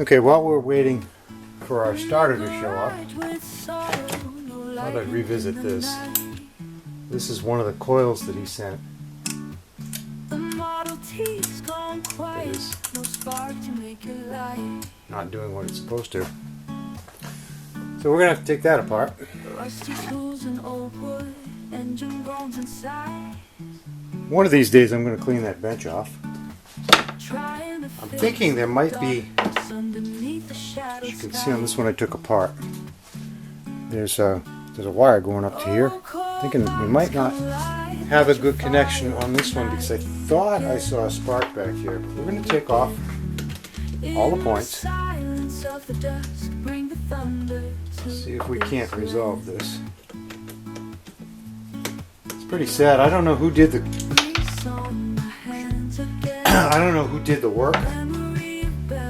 Okay, while we're waiting for our starter to show up, I thought I'd revisit this. This is one of the coils that he sent. It is not doing what it's supposed to. So we're going to have to take that apart. One of these days I'm going to clean that bench off. I'm thinking there might be, as you can see on this one I took apart, there's a wire going up to here. I'm thinking we might not have a good connection on this one because I thought I saw a spark back here. But we're going to take off all the points. See if we can't resolve this. It's pretty sad. I don't know who did the work.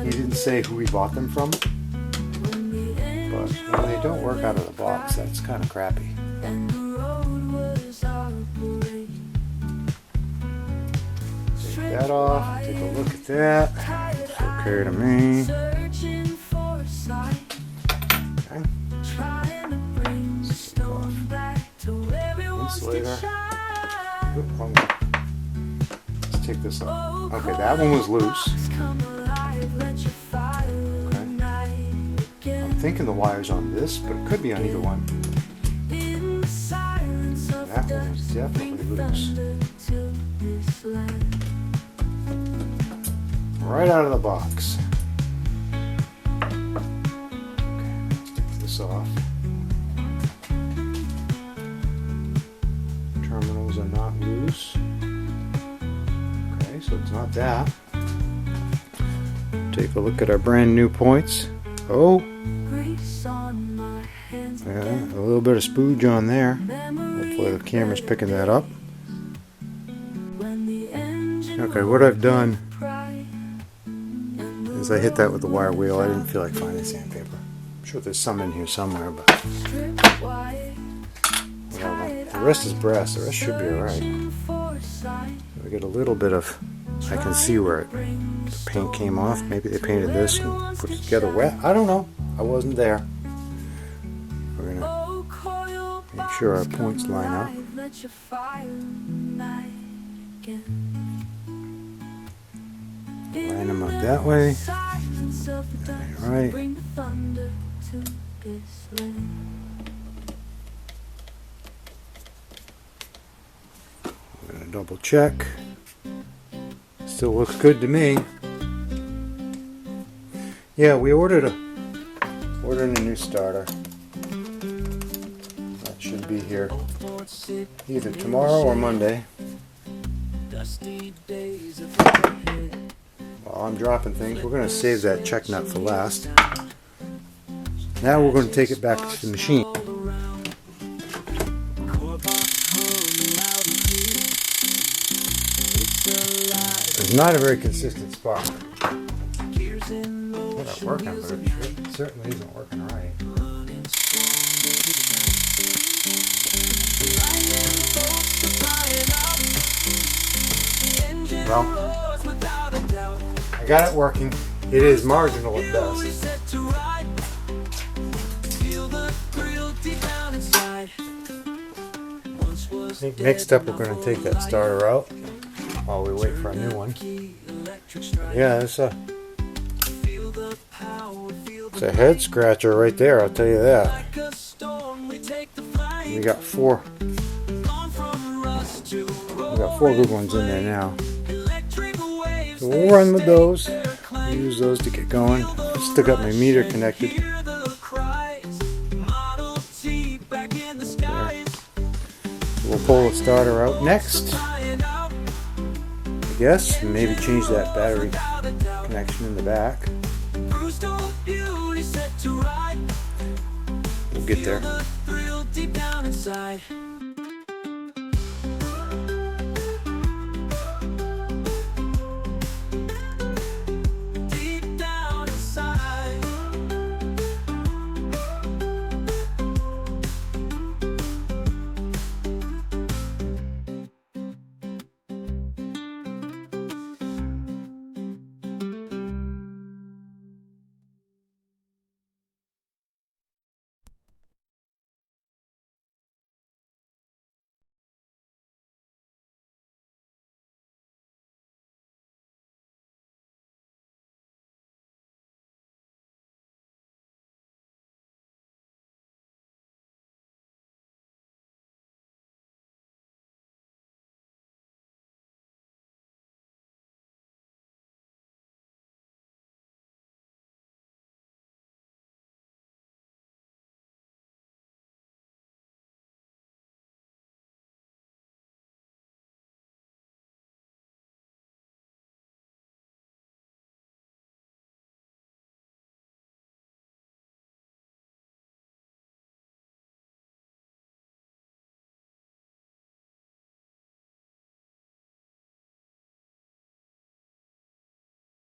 He didn't say who he bought them from. But when they don't work out of the box, that's kind of crappy. Take that off. Take a look at that. It's okay to me. Insulator. Let's take this off. Okay, that one was loose. Okay. I'm thinking the wire's on this, but it could be on either one. That one was definitely loose. Right out of the box. Okay, let's take this off. Terminals are not loose. Okay, so it's not that. Take a look at our brand new points. Oh, yeah, a little bit of spooge on there. Hopefully the camera's picking that up. Okay, what I've done is I hit that with the wire wheel. I didn't feel like finding sandpaper. I'm sure there's some in here somewhere, but whatever. The rest is brass. The rest should be alright. We get a little bit of, I can see where the paint came off. Maybe they painted this and put it together wet. I don't know. I wasn't there. We're going to make sure our points line up. Line them up that way. Right. I'm going to double check. Still looks good to me. Yeah, we ordered a new starter. That should be here either tomorrow or Monday. While I'm dropping things, we're going to save that check nut for last. Now we're going to take it back to the machine. It's not a very consistent spark. It's not working, but it certainly isn't working right. Well, I got it working. It is marginal at best. I think next up we're going to take that starter out while we wait for a new one. Yeah, it's a head scratcher right there, I'll tell you that. We got four good ones in there now. So we'll run with those. We'll use those to get going. Still got my meter connected. We'll pull the starter out next, I guess, and maybe change that battery connection in the back. We'll get there.